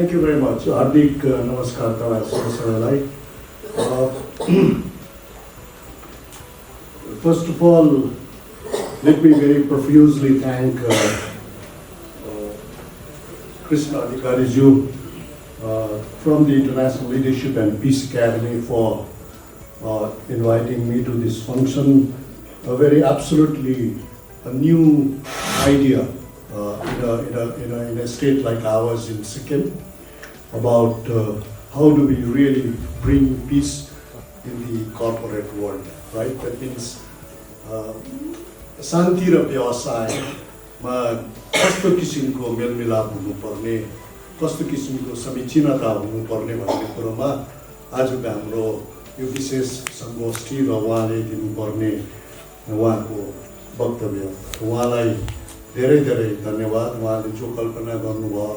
Thank you very much. Hardik, namaskar सबैलाई. First of all, let me very profusely thank Krishna Adhikari-ji from the International Leadership and Peace Academy for inviting me to this function. A very absolutely a new idea in a state like ours in Sikkim about how do we really bring peace in the corporate world, right? That means शान्ति र व्यवसायमा कस्तो किसिमको मेलमिलाप हुनुपर्ने, कस्तो किसिमको समीचीनता हुनुपर्ने भन्ने कुरोमा आजको हाम्रो यो विशेष संगोष्ठी र उहाँले दिनुपर्ने उहाँको वक्तव्य, उहाँलाई धेरै धेरै धन्यवाद. उहाँले जो कल्पना गर्नुभयो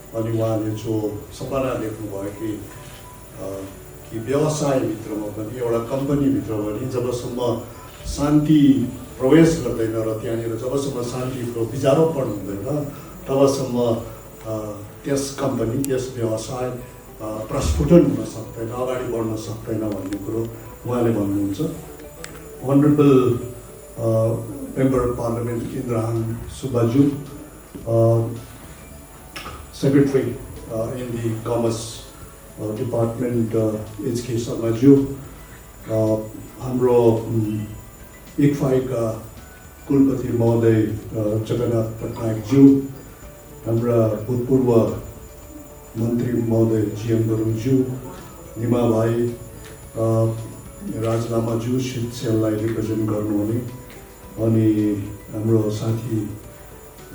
अनि उहाँले जो सपना देख्नुभयो कि व्यवसायभित्रमा पनि एउटा कम्पनीभित्र पनि जबसम्म शान्ति प्रवेश गर्दैन र त्यहाँनिर जबसम्म शान्तिको बिजारोपण हुँदैन तबसम्म त्यस कम्पनी त्यस व्यवसाय प्रस्फुटन हुन सक्दैन, अगाडि बढ्न सक्दैन भन्ने कुरो उहाँले भन्नुहुन्छ. Honorable Member of Parliament Indrahan Subaju, Secretary in the Commerce Department H.K. Sharmaju, हाम्रो ICFI का कुलपति महोदय जगन्नाथ पटनायकज्यू, हाम्रा भूतपूर्व मन्त्री महोदय GM गुरुङज्यू, निमा भाइ, राज लामाज्यू शिक्षालाई रिप्रेजेन्ट गर्नुहुने, अनि हाम्रो साथी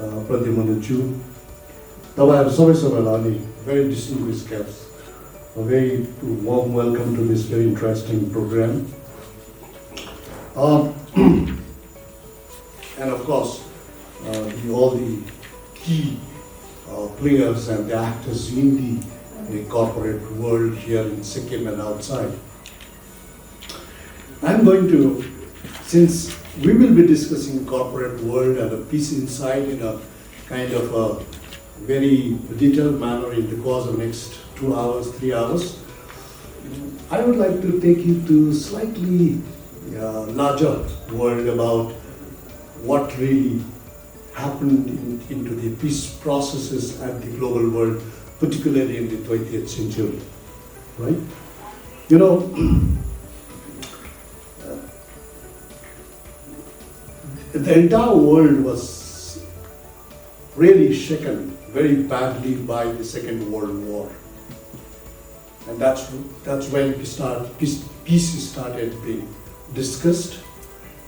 प्रद्युम्नज्यू, तपाईहरु सबैलाई अनि very distinguished guests, a very warm welcome to this very interesting program. And of course, all the key players and the actors in the corporate world here in Sikkim and outside. I'm going to, since we will be discussing corporate world and the peace inside in a kind of a very detailed manner in the course of next 2 hours, 3 hours, I would like to take you to slightly larger world about what really happened into the peace processes at the global world, particularly in the 20th century, right? You know, the entire world was really shaken very badly by the Second World War. And that's when peace started being discussed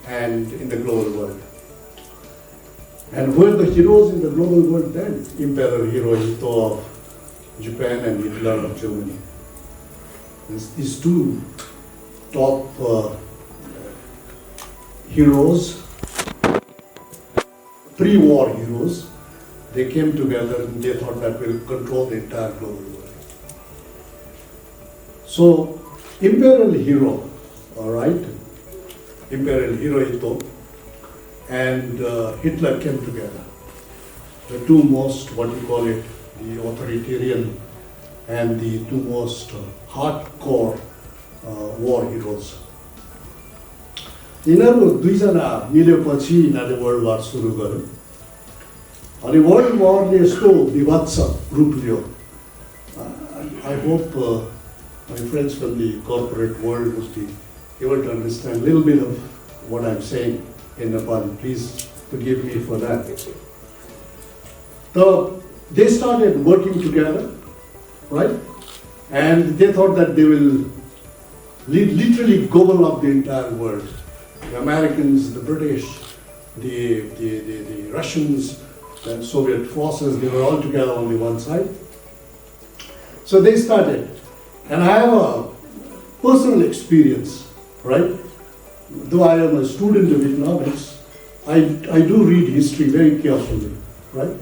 and in the global world. And who are the heroes in the global world then? Emperor Hirohito of Japan and Hitler of Germany. These two top heroes, pre-war heroes, they came together and they thought that will control the entire global world. So, Imperial Hero, all right, Imperial Hirohito and Hitler came together. The two most, what you call it, the authoritarian and the two most hardcore war heroes. यिनीहरू दुईजना मिलेपछि यिनीहरूले world war सुरु गर्यो अनि world वारले यस्तो विभत्स रूप लियो. I hope my friends from the corporate world must be able to understand a little bit of what I'm saying in Nepali. Please forgive me for that. So they started working together, right? And they thought that they will literally gobble up the entire world. The Americans, the British, the Russians, the Soviet forces, they were all together on the one side. So they started. And I have a personal experience, right? Though I am a student of economics, I do read history very carefully, right?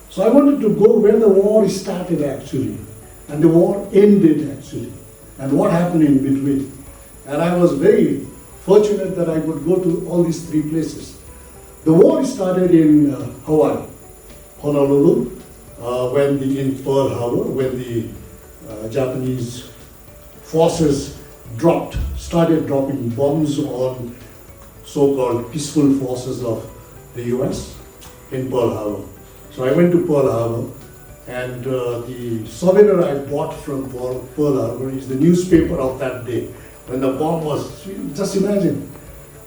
So I wanted to go where the war started actually, and the war ended actually, and what happened in between. And I was very fortunate that I could go to all these three places. The war started in Hawaii, Honolulu, in Pearl Harbor, when the Japanese forces started dropping bombs on so-called peaceful forces of the US in Pearl Harbor. So I went to Pearl Harbor, and the souvenir I bought from Pearl Harbor is the newspaper of that day. When the bomb was, just imagine,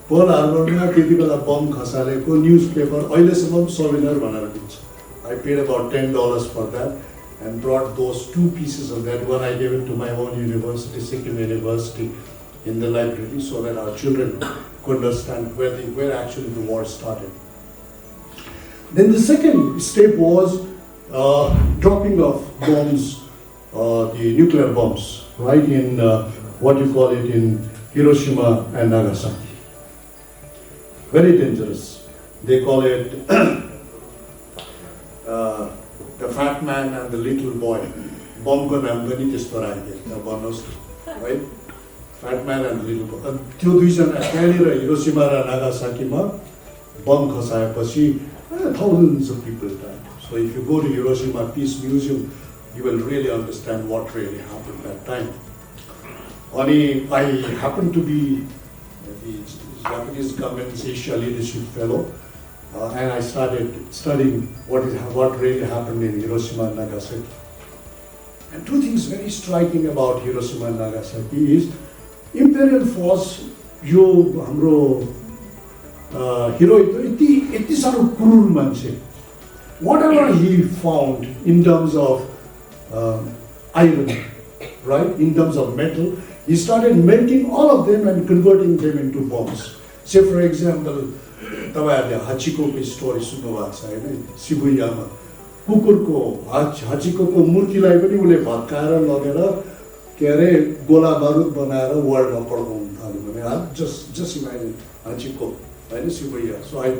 Pearl Harboरमा त्यति बेला बम खसालेको newspaper अहिलेसम्म souvenir भनेर दिन्छ. I paid about $10 for that and brought those 2 pieces of that. One I gave it to my own university, SIKKIM University, in the library, so that our children could understand where actually the war started. Then the second step was dropping of bombs, the nuclear bombs, right, in what you call it in Hiroshima and Nagasaki. Very dangerous. They call it the fat man and the little boy. Bomb ko naam pani testo rakhideko भन्नुस्, right? Fat man and the little boy. त्यो दुईजना त्यहाँनिर Hiroshima र नागासाकीमा bomb खसाएपछि thousands of people died. So if you go to Hiroshima Peace Museum, you will really understand what really happened that time. Ani, I happened to be the Japanese government's Asia Leadership Fellow, and I started studying what really happened in Hiroshima and Nagasaki. And 2 things very striking about Hiroshima and Nagasaki is Imperial Force, यो हाम्रो hero यति साह्रो क्रूर मान्छे. Whatever he found in terms of iron, right, in terms of metal, he started melting all of them and converting them into bombs. Say for example, तपाईहरुले हाचिकोको story सुन्नु भएको छ हैन, शिबुयामा कुकुरको हाचिकोको मूर्तिलाई पनि उले भत्काएर लगेर के अरे गोला बारुद बनाएर वर्ल्डमा पड्काउन थाल्यो भने just imagine Hachiko, Hahn Shibuya. So I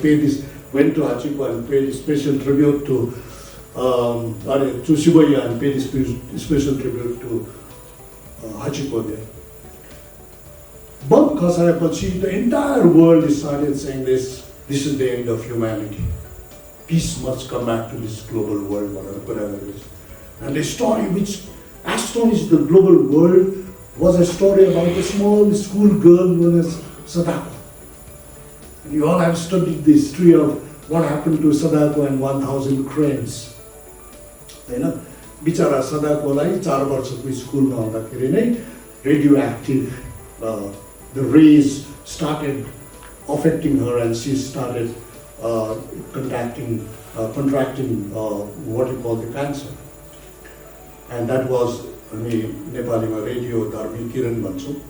went to Hachiko and paid a special tribute to Shibuya and paid a special tribute to Hachiko there. Bomb खसाएपछि the entire world started saying this is the end of humanity. Peace must come back to this global world, whatever it is. And the story which astonished the global world was a story about a small school girl known as Sadako. And you all have studied the history of what happened to Sadako and 1,000 cranes. हैन, बिचारा सदाकोलाई 4 वर्षको स्कुलमा हुँदाखेरि नै radioactive the rays started affecting her, and she started contracting what you call the cancer. And that was Nepalima radio dharmi kiran bhanchau.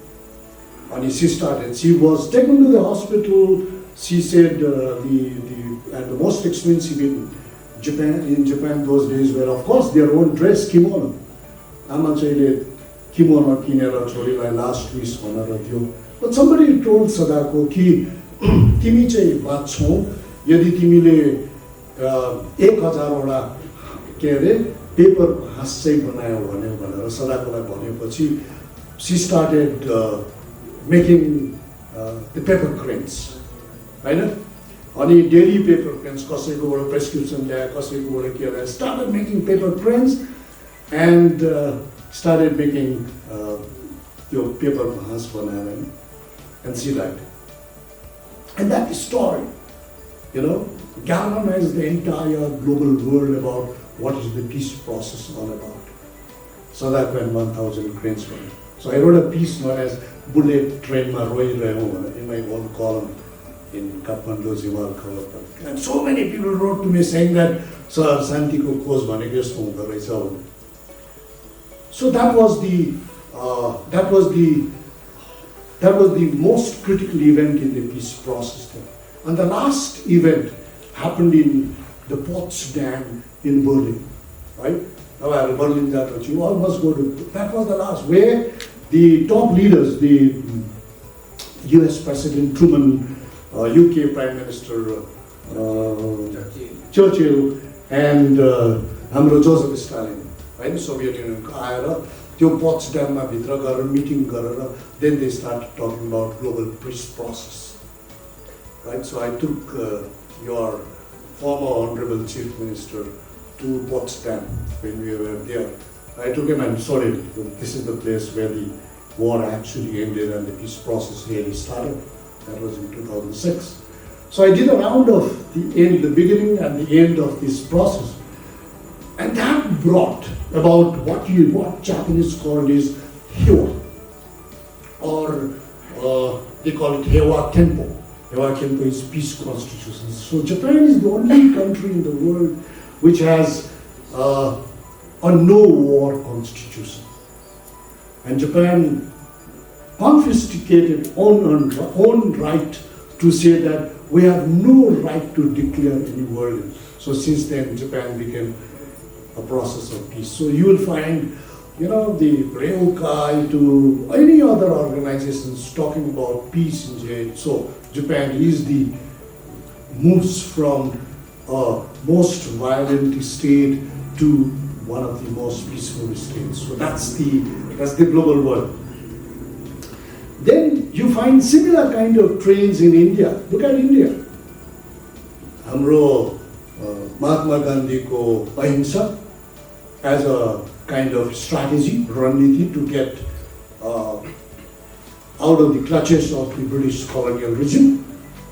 And she was taken to the hospital. She said the most expensive in Japan those days were of course their own dress, kimono. Ama chaile kimono kinera choriलाई last wish भनेर दियो. But somebody told Sadako कि तिमी चाहिँ बाँच्छौ यदि तिमीले 1000 वटा के अरे पेपर हाँस चाहिँ बनायो भनेर सदाकोलाई भनेपछि she started making the paper cranes, हैन. अनि daily paper cranes, कसैकोबाट prescription ल्याए, कसैकोबाट के ल्याए, started making paper cranes and started making your paper हाँस बनाएर, and she died. And that story, galvanized the entire global world about what is the peace process all about. Sadako and 1,000 cranes for it. So I wrote a piece known as Bullet Train Ma Roi Rayo in my own column in Kathmandu Ziwal Khabar. And so many people wrote to me saying that Sir Santiko Kos bhaneko yasto huँदो रहेछ. So that was the most critical event in the peace process there. And the last event happened in the Potsdam in Berlin, right? Now, Berlin, you all must go to. That was the last, where the top leaders, the US President Truman, UK Prime Minister Churchill, and हाम्रो Joseph Stalin, right? Soviet Union आएर त्यो पोट्सड्याममा भित्र गएर meeting गरेर then they started talking about global peace process, right? So I took your former Honorable Chief Minister to Potsdam when we were there. I took him and showed him, this is the place where the war actually ended and the peace process really started. That was in 2006. So I did a round of the beginning and the end of this process. And that brought about what Japanese called is Hewa, or they call it Hewa Kenpo. Hewa Kenpo is peace constitution. So Japan is the only country in the world which has a no-war constitution. And Japan confiscated own right to say that we have no right to declare any war. So since then, Japan became a process of peace. So you will find, the Ryokai to any other organizations talking about peace in Japan. So Japan moves from a most violent state to one of the most peaceful states. So that's the global world. Then you find similar kind of trends in India. Look at India. Hamro Mahatma Gandhi ko ahimsa as a kind of strategy, raniti, to get out of the clutches of the British colonial regime,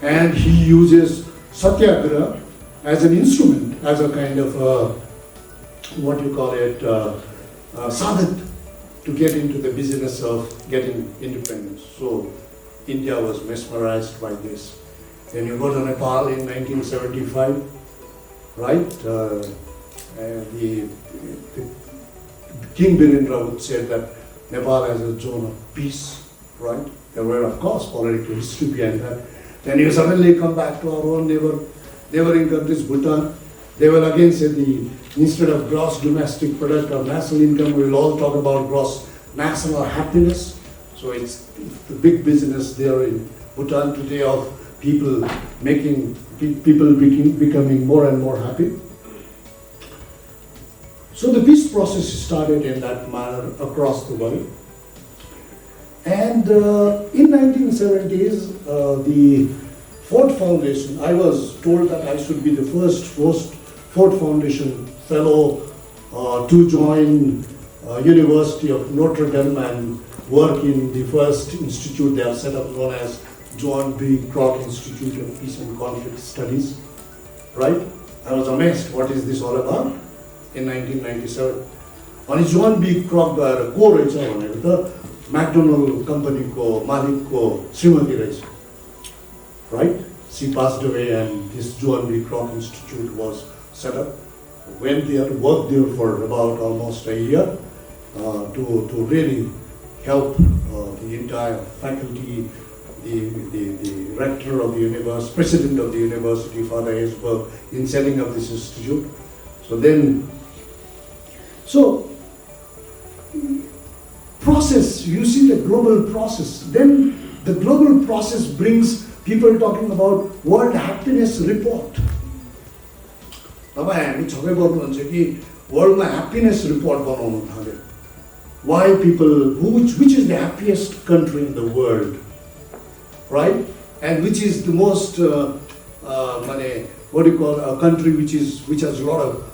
and he uses satyagraha as an instrument, as a kind of sadhat, to get into the business of getting independence. So India was mesmerized by this. Then you go to Nepal in 1975, right? The King Birendra would say that Nepal has a zone of peace, right? There were, of course, political history behind that. Then you suddenly come back to our own neighboring countries, Bhutan. They will again say instead of gross domestic product or national income, we will all talk about gross national happiness. So it's the big business there in Bhutan today of people becoming more and more happy. So the peace process started in that manner across the world. And in 1970s, the Ford Foundation, I was told that I should be the first Ford Foundation fellow to join University of Notre Dame and work in the first institute they have set up known as John B. Kroc Institute of Peace and Conflict Studies, right? I was amazed, what is this all about? In 1997. अनि zone B क्रक गएर को रहेछ भनेको त McDonald कम्पनीको मालिकको श्रीमती रहेछ, right? She passed away and this Joan B. Kroc Institute was set up. Went there, worked there for about almost a year to really help the entire faculty, the rector of the university, president of the university, Father Hesberg, in setting up this institute. So process, you see the global process. Then the global process brings people talking about World Happiness Report. तपाईं हामी छक्कै पर्नुहुन्छ कि वर्ल्डमा ह्याप्पीनेस report बनाउनु थाल्यो. Why people, which is the happiest country in the world, right? And which is the most, what do you call, a country which has a lot of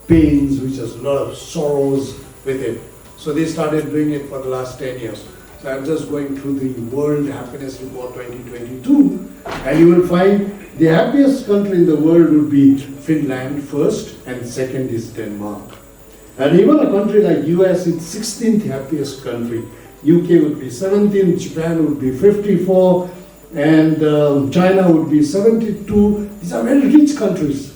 pains, which has a lot of sorrows with it. So they started doing it for the last 10 years. So I'm just going through the World Happiness Report 2022, and you will find the happiest country in the world would be Finland first, and second is Denmark. And even a country like US, it's 16th happiest country. UK would be 17th, Japan would be 54, and China would be 72. These are very rich countries.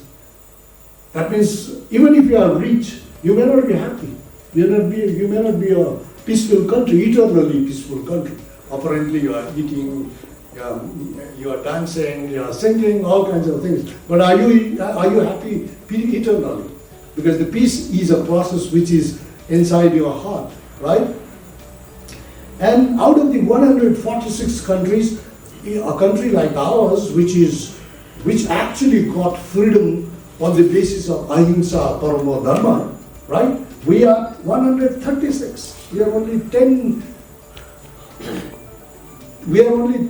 That means even if you are rich, you may not be happy. You may not be a peaceful country, eternally peaceful country. Apparently you are eating, you are dancing, you are singing, all kinds of things. But are you happy eternally? Because the peace is a process which is inside your heart, right? And out of the 146 countries, a country like ours, which actually got freedom on the basis of ahimsa paramo dharma, right? We are 136. We are only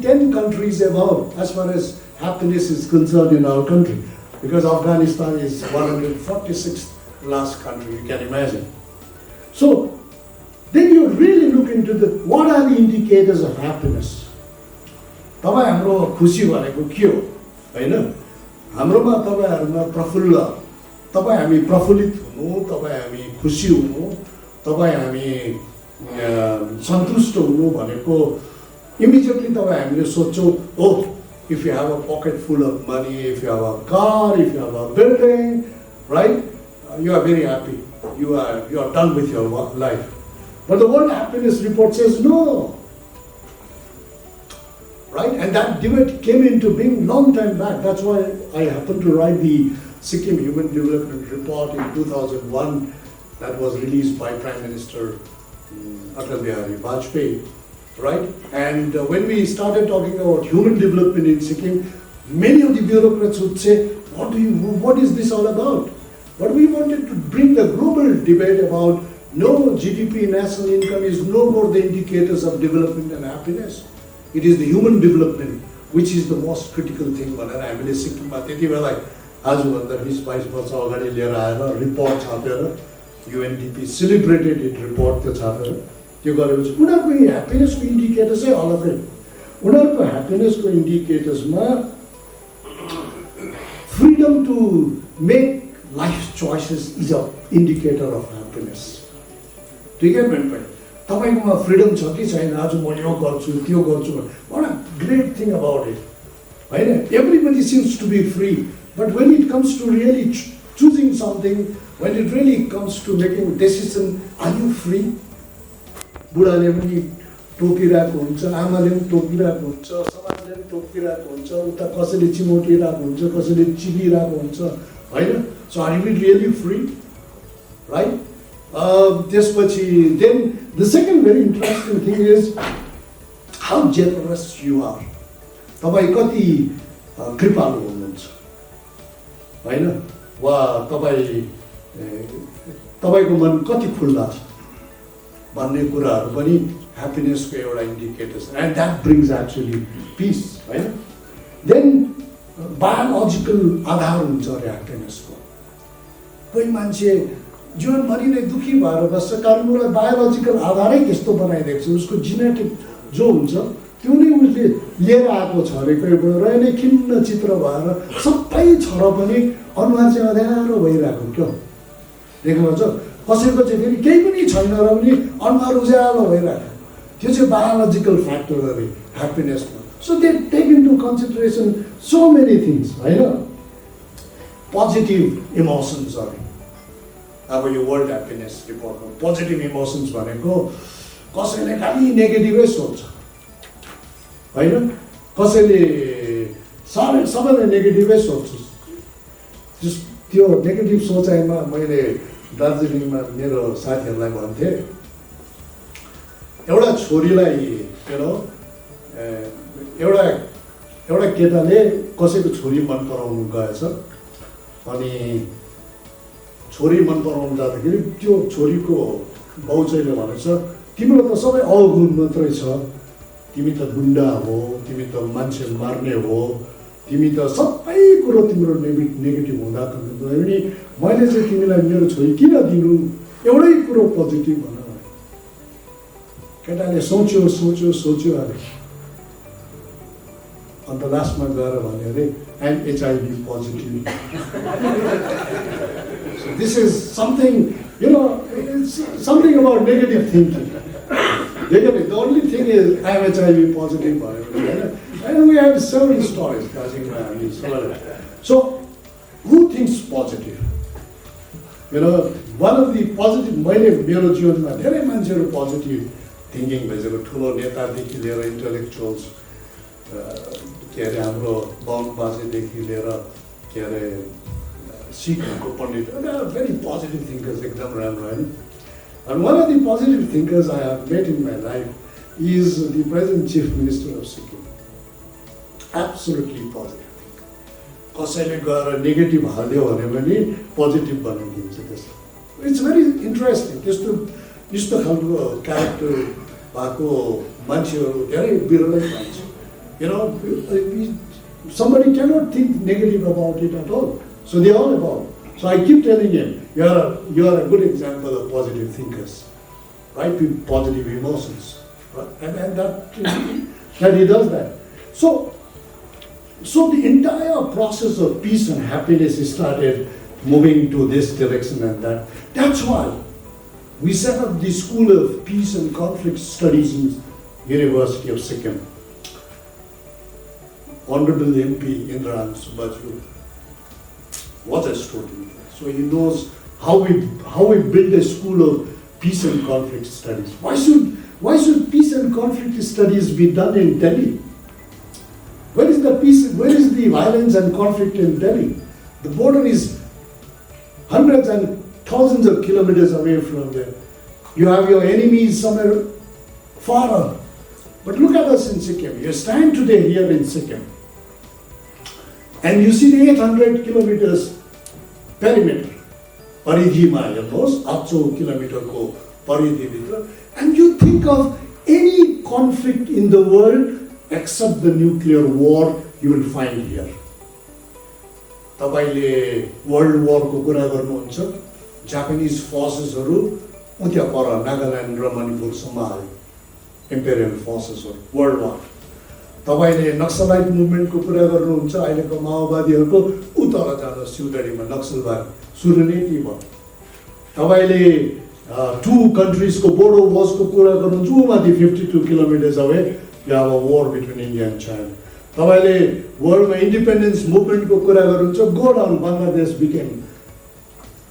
10 countries above as far as happiness is concerned in our country, because Afghanistan is 146th last country, you can imagine. So then you really look into what are the indicators of happiness. तपाईँ हाम्रो खुसी भनेको के हो हैन हाम्रोमा तपाईहरुमा प्रफुल्ल तपाईँ हामी प्रफुल्लित हुनु तपाईँ हामी खुसी हुनु तपाईँ हामी सन्तुष्ट हुनु भनेको immediately तपाईँ हामीले सोच्छौं oh if you have a pocket full of money if you have a car if you have a building right you are very happy you are done with your life but the World Happiness Report says no. Right? And that debate came into being long time back. That's why I happened to write the Sikkim Human Development Report in 2001 that was released by Prime Minister Atal Bihari Vajpayee. Right? And when we started talking about human development in Sikkim, many of the bureaucrats would say, what is this all about? But we wanted to bring the global debate about no GDP, national income is no more the indicators of development and happiness. It is the human development which is the most critical thing भनेर हामीले सिक्किममा त्यति बेला आजभन्दा 20-22 वर्ष अगाडि लिएर आएर report छापेर UNDP सेलिब्रेटेड इट रिपोर्ट त्यो छापेर त्यो गरेपछि उनीहरुको ह्याप्पिनेसको इन्डिकेटर चाहिँ अलगै उनीहरुको ह्याप्पिनेसको इन्डिकेटर्समा freedom to make life choices is a indicator of happiness ठीक है फ्रेन्ड तपाईकोमा फ्रीडम छ कि छैन आज म यो गर्छु त्यो गर्छु what a great thing about it Hahn everybody seems to be free but when it comes to really choosing something when it really comes to making a decision are you free बुढाले पनि टोकिरहेको हुन्छ आमाले पनि टोकिरहेको हुन्छ समाजले पनि टोकिरहेको हुन्छ उता कसैले चिमोटिरहेको हुन्छ कसैले चिबिरहेको हुन्छ हैन so are we really free right then the second very interesting thing is how generous you are. तपाईं कति कृपालु हुनुहुन्छ हैन वा तपाईको मन कति खुल्ला छ भन्ने कुराहरु पनि ह्याप्पिनेसको एउटा indicators and that brings actually peace हैन then biological आधार हुन्छ ह्याप्पिनेसको कोही मान्छे जीवनभरि नै दुखी भएर बस्छ कारण उसलाई बायोलोजिकल आधारै त्यस्तो बनाइदिएको छ उसको जेनेटिक जो हुन्छ त्यो नै उसले लिएर आएको छ अरे कोहीबाट र नै खिन्न चित्र भएर सबै छ पनि अनुहार चाहिँ अँध्यारो भइरहेको क्या देख्नुहुन्छ कसैको चाहिँ फेरि केही पनि छैन र पनि अनुहार उज्यालो भइरहेको त्यो चाहिँ बायोलोजिकल फ्याक्टर अरे ह्याप्पिनेसमा so they take into consideration so many things हैन पोजिटिभ इमोसन्स अरे अब यो वर्ल्ड ह्याप्पिनेस रिपोर्टमा पोजिटिभ इमोसन्स भनेको कसैले खालि नेगेटिभै सोच्छ हैन कसैले सबैले नेगेटिभै सोच्छ त्यो नेगेटिभ सोचाइमा मैले दार्जिलिङमा मेरो साथीहरूलाई भन्थे एउटा छोरीलाई एउटा केटाले कसैको छोरी मन पराउनु गएछ अनि छोरी मन पराउनु जाँदाखेरि त्यो छोरीको बाउचाहिँले भनेछ तिम्रो त सबै अवगुण मात्रै छ तिमी त गुण्डा हो तिमी त मान्छे मार्ने हो तिमी त सबै कुरो तिम्रो नेगेटिभ हुँदा पनि मैले चाहिँ तिमीलाई मेरो छोरी किन दिनु एउटै कुरो पोजिटिभ भन केटाले सोच्यो अरे अन्त लास्टमा गएर भने अरे आइ M HIV positive This is something, it's something about negative thinking. Negative. The only thing is, I am HIV positive. And we have several stories. So, who thinks positive? One of the positive, मेरो जीवनमा धेरै मान्छेहरू positive thinking भेजेको ठुलो नेतादेखि लिएर intellectuals के अरे हाम्रो बाहुन बाजेदेखि लिएर के अरे सिक्किमको पण्डित very positive thinkers एकदम राम्रो हैन and one of the positive thinkers I have met in my life is the present chief minister of Sikkim absolutely positive कसैले गएर नेगेटिभ हाल्यो भने पनि पोजिटिभ बनाइदिन्छ त्यसलाई इट्स भेरी इन्ट्रेस्टिङ त्यस्तो खालको क्यारेक्टर भएको मान्छेहरू धेरै बिरलै पाइन्छ somebody cannot think negative about it at all. So they are all about So I keep telling him, you're a good example of positive thinkers, right? With positive emotions, right? And that he does that. So the entire process of peace and happiness started moving to this direction and that. That's why we set up the School of Peace and Conflict Studies in University of Sikkim. Honorable MP Indra Subhaju was a student, so he knows how we build a School of Peace and Conflict Studies. Why should peace and conflict studies be done in Delhi? Where is the peace? Where is the violence and conflict in Delhi? The border is hundreds and thousands of kilometers away from there. You have your enemies somewhere far off. But look at us in Sikkim. You stand today here in Sikkim, and you see the 800 kilometers perimeter. Paridhima हेर्नुहोस् 800 किलोमिटरको परिधिभित्र, and you think of any conflict in the world except the nuclear war you will find here. तपाईले world वरको कुरा गर्नुहुन्छ, Japanese फोर्सेसहरु उता पर नागाल्यान्ड र मणिपुरसम्म आयो, imperial फोर्सेसहरु world war. तपाईले naxalite मुभमेन्टको कुरा गर्नुहुन्छ, अहिलेको माओवादीहरुको उता जाँदा सिलगढीमा नक्सलवाद सुरु नै के भयो. तपाईले टु कन्ट्रीजको बोर्डर वॉर्सको कुरा गर्नुहुन्छ, उमाथि 52 kilometres away you have a war between India and China. तपाईले वर्ल्डमा इन्डिपेन्डेन्स मुभमेन्टको कुरा गर्नुहुन्छ, go down. Bangladesh became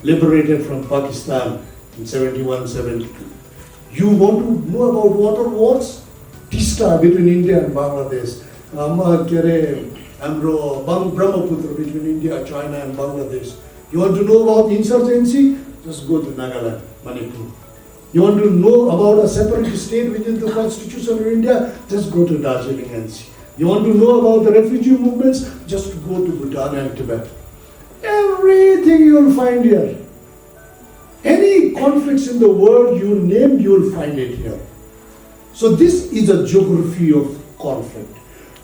liberated from Pakistan in 71-72. You want to know about water wars? Tista between India and Bangladesh. हाम्रो Brahmaputra between India, China and Bangladesh. You want to know about insurgency? Just go to Nagaland, Manipur. You want to know about a separate state within the constitution of India? Just go to Darjeeling and see. You want to know about the refugee movements? Just go to Bhutan and Tibet. Everything you will find here. Any conflicts in the world you name, you will find it here. So this is a geography of conflict.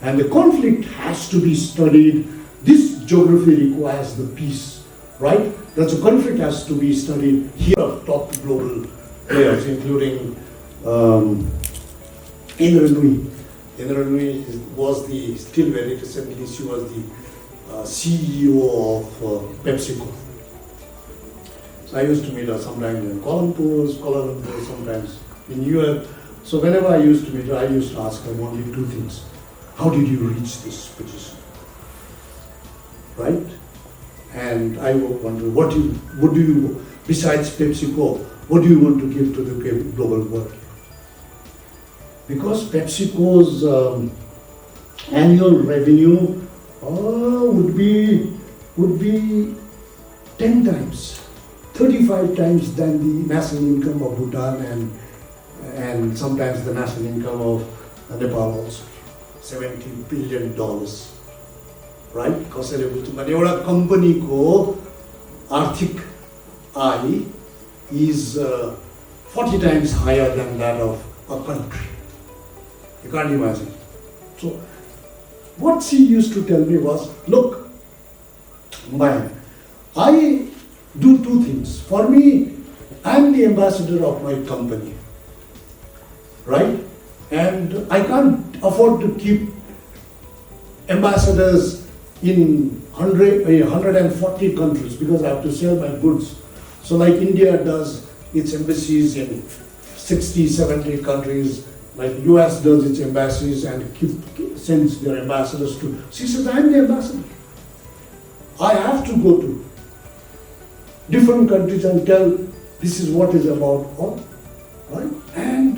And the conflict has to be studied. This geography requires the peace, right? That the conflict has to be studied here of top global players, including Indra Nui. Indra Nui was still very recently, she was the CEO of PepsiCo. So I used to meet her sometimes in Kuala Lumpur, sometimes in US. So whenever I used to meet her, I used to ask her only two things. How did you reach this position? Right? And I wonder, what do you, besides PepsiCo, what do you want to give to the global world? Because PepsiCo's annual revenue would be 10 times, 35 times than the national income of Bhutan and sometimes the national income of Nepal also. $70 billion, right? कसैले बुझ्नु भने एउटा कम्पनीको आर्थिक आय is 40 times higher than that of a country. You can't imagine. So what she used to tell me was, look, man, I do two things. For me, I'm the ambassador of my company, right? And I can't afford to keep ambassadors in 140 countries because I have to sell my goods. So like India does its embassies in 60, 70 countries, like US does its embassies and sends their ambassadors to. She says, I'm the ambassador. I have to go to different countries and tell this is what is about all, right? And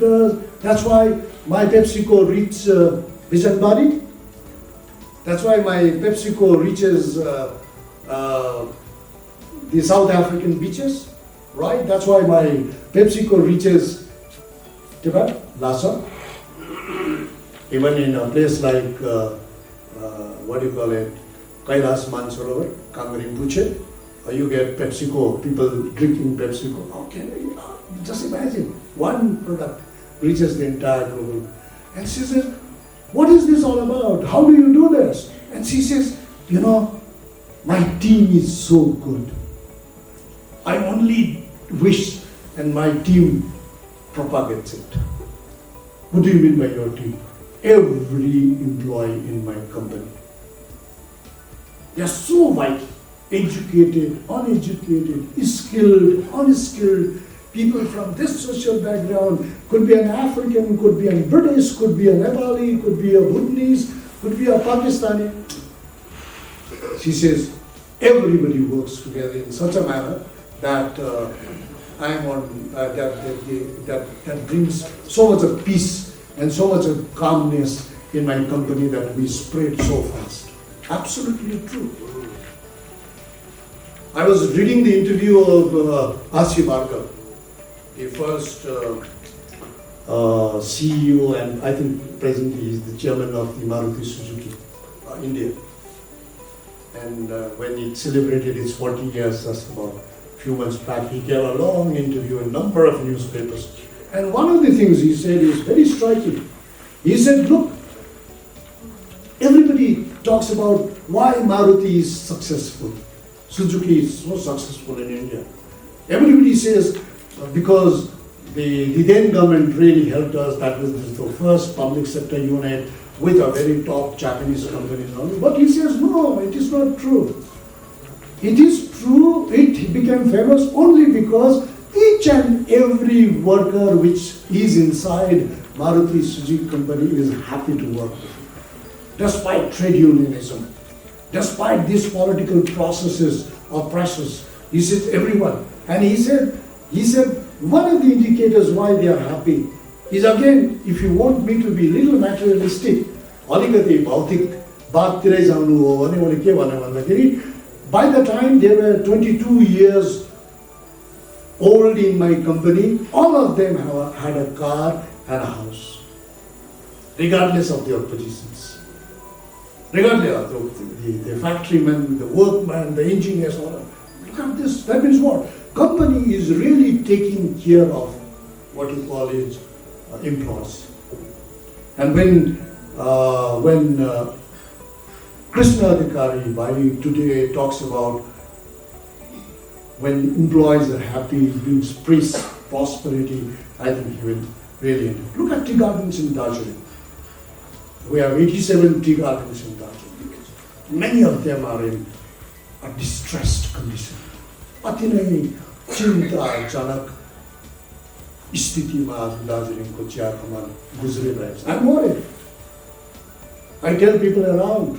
that's why my PepsiCo reaches Vision Body. That's why my PepsiCo reaches the South African beaches, right? That's why my PepsiCo reaches Tibet, Lhasa. Even in a place like, what do you call it, Kailas Mansarovar, Kangrimpuche, you get PepsiCo, people drinking PepsiCo. Okay, just imagine, one product reaches the entire global. And she says, what is this all about? How do you do this? And she says, you know, my team is so good. I only wish, and my team propagates it. What do you mean by your team? Every employee in my company. They are so vital, educated, uneducated, skilled, unskilled, people from this social background, could be an African, could be a British, could be a Nepali, could be a Bhutanese, could be a Pakistani. She says, everybody works together in such a manner that that brings so much of peace and so much of calmness in my company that we spread so fast. Absolutely true. I was reading the interview of Asi Bhargav, the first CEO, and I think presently he is the chairman of the Maruti Suzuki India. And when he celebrated his 40 years just about a few months back, he gave a long interview in a number of newspapers. And one of the things he said is very striking. He said, look, everybody talks about why Maruti is successful. Suzuki is so successful in India. Everybody says because the then government really helped us. That was the first public sector unit with a very top Japanese company. But he says, no, it is not true. It is true, it became famous only because each and every worker which is inside Maruti Suzuki company is happy to work with it. Despite trade unionism, despite these political processes or pressures, he said everyone. And he said, one of the indicators why they are happy is, again, if you want me to be a little materialistic, alikati bhautik baattirai jaunu ho bhane मैले के भने भन्दाखेरि, by the time they were 22 years old in my company, all of them had a car and a house, regardless of their positions. Regardless of the factoryman, the workman, the engineers, all of. Look at this. That means what? Company is really taking care of what you call its employees. And when Krishna Adhikari Bhai today talks about when employees are happy, it brings peace, prosperity, I think he will really. Look at tea gardens in Darjeeling. We have 87 tea gardens in Darjeeling. Many of them are in a distressed condition. अति नै चिन्ताजनक स्थितिमा दार्जिलिङको chia कमान गुज्रिरहेको छ. I'm worried. I tell people around,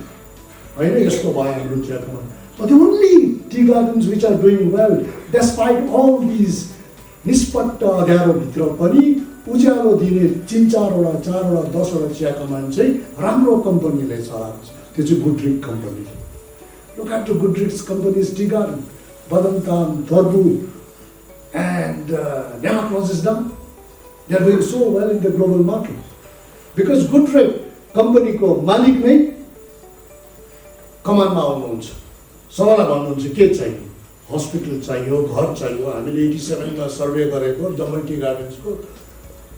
होइन यस्तो भयो हाम्रो चिया कमान. But the only tea gardens which are doing well, despite all these निष्पट्ट अँध्यारोभित्र पनि उज्यालो दिने 3-4वटा 4वटा 10वटा चिया कमान चाहिँ राम्रो कम्पनीले चलाएको छ. त्यो चाहिँ गुड्रिक company. Look at the Goodrich company's tea garden. Badantam, Thorbu, and Nema closes down. They are doing so well in the global market. Because Goodrich company ko malik नै कमानमा आउनुहुन्छ. सबैलाई भन्नुहुन्छ के चाहियो? हस्पिटल चाहियो, घर चाहियो. हामीले 87 मा सर्वे गरेको जम्मै T गार्डन्सको.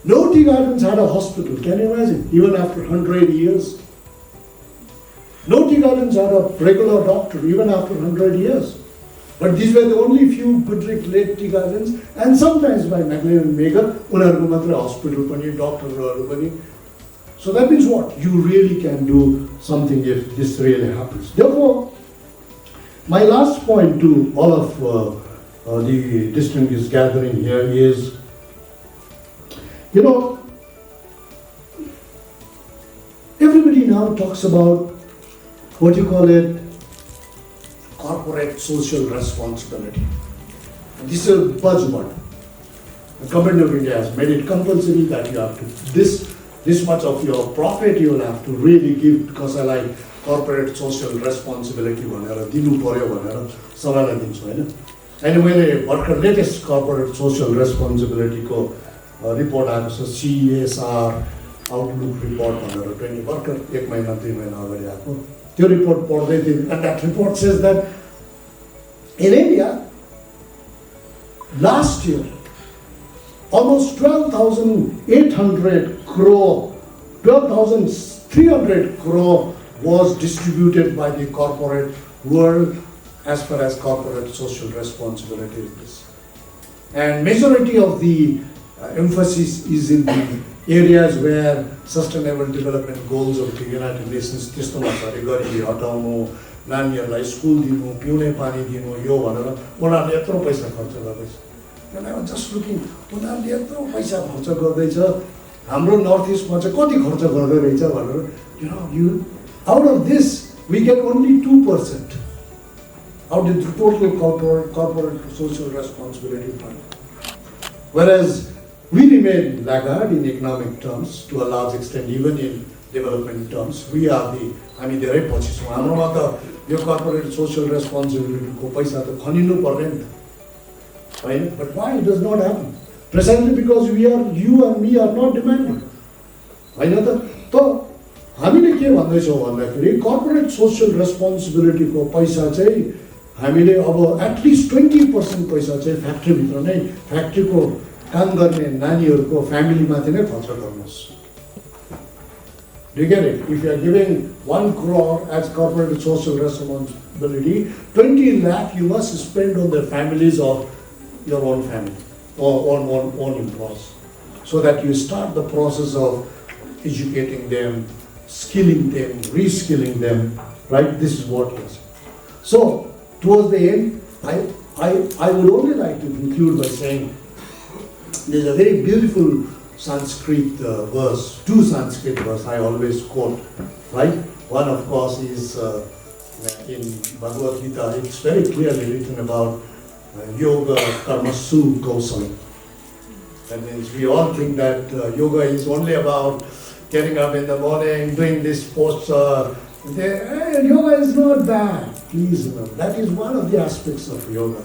No tea gardens had a hospital. Can you imagine? Even after 100 years. No tea gardens had a regular doctor, even after 100 years. But these were the only few Goodrich-led tea gardens, and sometimes by McLean and Mager, उनीहरूको मात्र hospital पनि, doctor-हरू पनि. So that means what? You really can do something if this really happens. Therefore, my last point to all of the distinguished gathering here is, everybody now talks about what you call it, corporate social responsibility. And this is a buzzword. The government of India has made it compulsory that you have to, this much of your profit you will have to really give, because I like corporate social responsibility भनेर दिनु पर्यो भनेर सबैलाई दिन्छु हैन. अनि मैले भर्खर latest corporate social responsibility को रिपोर्ट आएको छ, CSR आउटलुक रिपोर्ट भनेर 20 भर्खर 1 महिना 2 महिना अगाडि आएको. त्यो रिपोर्ट पढ्दै थिएँ, and that report says that in India last year almost 12,800 crore, 12,300 crore was distributed by the corporate world as far as corporate social responsibility is. And majority of the emphasis is in the areas where sustainable development goals of the United Nations त्यस्तोमा छ अरे गरिबी हटाउनु, नानीहरूलाई school दिनु, पिउने पानी दिनु, यो भनेर उनीहरूले यत्रो पैसा खर्च गर्दैछ। And I was just looking, उनीहरूले यत्रो पैसा खर्च गर्दैछ, हाम्रो नर्थ इस्टमा चाहिँ कति खर्च गर्दै रहेछ भनेर, out of this we get only 2% out of the total corporate social responsibility fund. Whereas we remain laggard in economic terms to a large extent, even in development terms. We are the, धेरै पछि छौँ। हाम्रोमा त यो corporate social responsibility को पैसा त खनिनु पर्ने नि त, हैन? But why it does not happen? Precisely because you and me are not demanding, हैन त? त हामीले के भन्दैछौँ भन्दाखेरि corporate social responsibility को पैसा चाहिँ हामीले अब एटलिस्ट 20% पैसा चाहिँ फ्याक्ट्रीभित्र नै, फ्याक्ट्रीको काम गर्ने नानीहरूको फ्यामिलीमाथि नै खर्च गर्नुहोस्। Do you get it? If you are giving 1 crore as corporate social responsibility, 20 lakh you must spend on the families of your own family or on own employees, so that you start the process of educating them, skilling them, reskilling them, right? This is what it is. So, towards the end, I would only like to conclude by saying there's a very beautiful Sanskrit verse, 2 Sanskrit verse I always quote, right? One, of course, is in Bhagavad Gita. It's very clearly written about yoga karmasu kausalam. That means we all think that yoga is only about getting up in the morning, doing this posture. Yoga is not that. Please remember, that is one of the aspects of yoga,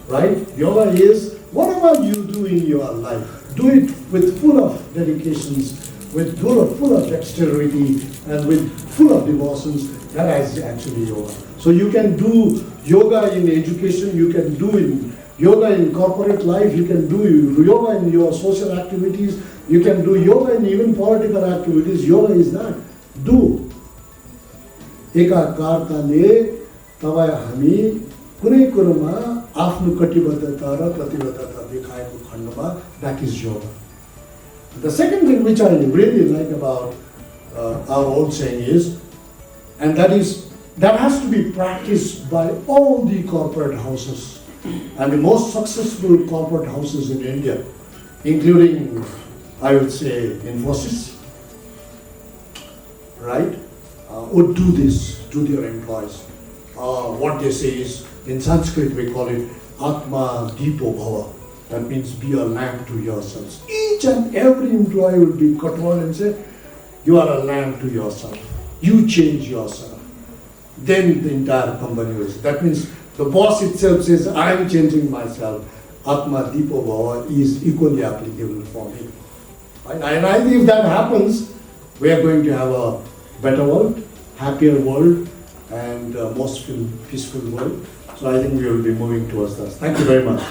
right? Yoga is whatever you do in your life, do it with full of dedications, with full of dexterity, and with full of devotions. That is actually yoga. So you can do yoga in education, you can do yoga in corporate life, you can do yoga in your social activities, you can do yoga in even political activities. Yoga is that. Do. एकाकारताले तपाईँ हामी कुनै कुरोमा आफ्नो कटिबद्धता र प्रतिबद्धता देखाएको खण्डमा, that is yoga. The second thing which I really like about our old saying is, and that has to be practiced by all the corporate houses and the most successful corporate houses in India, including, I would say, Infosys, right? Would do this to their employees. What they say is, in Sanskrit we call it Atma Deepo Bhava. That means be a lamp to yourselves. Each and every employee will be cut on and say, you are a lamp to yourself. You change yourself. Then the entire company will say. That means the boss itself says, I am changing myself. Atma Deepo Bhava is equally applicable for me. And I think if that happens, we are going to have a better world, happier world, and most peaceful world. So I think we will be moving towards that. Thank you very much.